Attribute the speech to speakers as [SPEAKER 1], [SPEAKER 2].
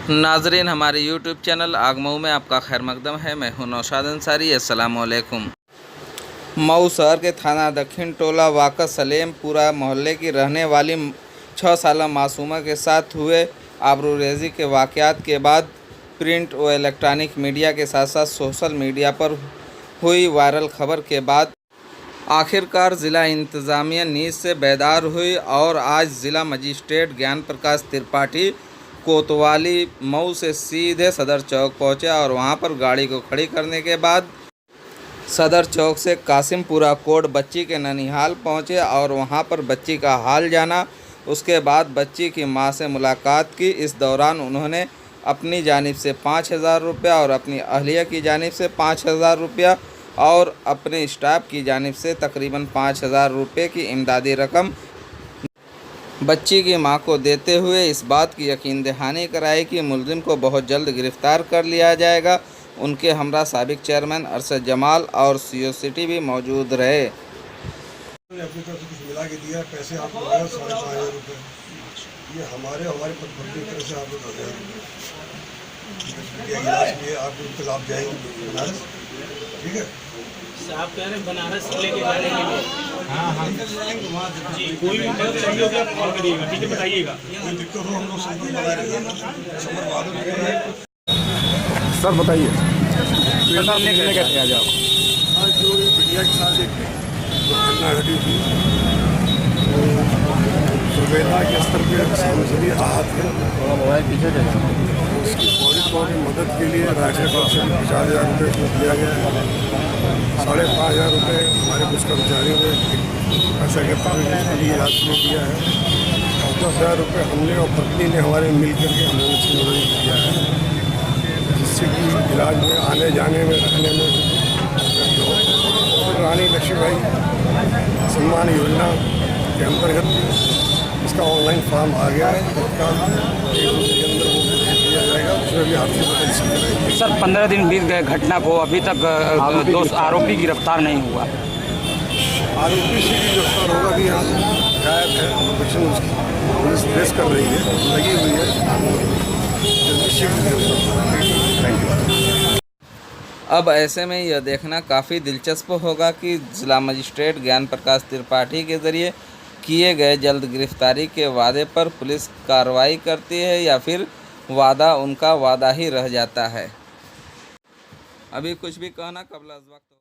[SPEAKER 1] नाजरीन, हमारे YouTube channel आगमऊ में आपका खैर मकदम है। मैं हूं नौशाद अंसारी। अस्सलाम वालेकुम। मऊ शहर के थाना दक्षिण टोला वाक़ा सलेमपुरा मोहल्ले की रहने वाली 6 साला मासूमा के साथ हुए आबरूरेज़ी के वाक़यात के बाद प्रिंट व इलेक्ट्रॉनिक मीडिया के साथ साथ सोशल मीडिया पर हुई वायरल खबर के बाद आखिरकार ज़िला इंतज़ामिया नींद से बेदार हुई और आज ज़िला मजिस्ट्रेट ज्ञान प्रकाश त्रिपाठी कोतवाली मऊ से सीधे सदर चौक पहुंचे और वहां पर गाड़ी को खड़ी करने के बाद सदर चौक से कासिमपुरा कोट बच्ची के ननिहाल पहुंचे और वहां पर बच्ची का हाल जाना। उसके बाद बच्ची की मां से मुलाकात की। इस दौरान उन्होंने अपनी जानिब से 5,000 रुपया और अपनी अहलिया की जानिब से 5,000 रुपया और अपने स्टाफ की जानिब से तकरीबन 5,000 रुपये की इमदादी रकम बच्ची की मां को देते हुए इस बात की यकीन दहानी कराई कि मुलजिम को बहुत जल्द गिरफ्तार कर लिया जाएगा। उनके हमरा साबिक चेयरमैन अरशद जमाल और CO सिटी भी मौजूद रहे।
[SPEAKER 2] अपनी तरफ से कुछ मिला के दिया, पैसे आपको मिला 5,500 रुपये। ये हमारे तरफ से आपको 10,000 रुपये इलाज के आपके खिलाफ जाएंगे बनारस। ठीक है,
[SPEAKER 3] आप कह रहे हैं बनारस लेके जाने के लिए? हाँ जी, कोई भी मदद चाहिए होगी आप कॉल करिएगा। ठीक है, बताइएगा।
[SPEAKER 2] कोई दिक्कत हो हम लोग संपर्क बना रहे हैं।
[SPEAKER 4] सर बताइए कैसे आ जाओ।
[SPEAKER 2] आज जो ये मीडिया के साथ एक घटना घटी थी, सुबेदा के स्तर पर समझिए आहत है। उसकी फौरी तौर पर मदद के लिए राष्ट्रीय पक्ष से 50,000 रुपये उसको दिया गया है। 5,500 रुपये हमारे कुछ कर्मचारियों ने पैसा गिरफ्तार उसके लिए इलाज में दिया है और 10,000 रुपये हमने और पत्नी ने हमारे मिल करके हमने उसकी मदद किया है, जिससे कि इलाज में आने जाने में रखने में रानी लक्ष्मीबाई सम्मान योजना के अंतर्गत इसका ऑनलाइन फॉर्म आ गया है। तत्काल 1 दिन के अंदर वो दिया जाएगा। उसमें भी आपकी मदद इसकी।
[SPEAKER 5] सर 15 दिन बीत गए घटना को, अभी तक 2 आरोपी गिरफ्तार नहीं हुआ।
[SPEAKER 2] आरोपी से भी गिरफ्तार होगा भी यहाँ गायब है। ऑपरेशन उसकी पुलिस प्रेस कर रही है, लगी हुई है। Thank you.
[SPEAKER 1] अब ऐसे में यह देखना काफ़ी दिलचस्प होगा कि ज़िला मजिस्ट्रेट ज्ञान प्रकाश त्रिपाठी के ज़रिए किए गए जल्द गिरफ्तारी के वादे पर पुलिस कार्रवाई करती है या फिर वादा उनका वादा ही रह जाता है। अभी कुछ भी कहना कबल अज़ वक्त।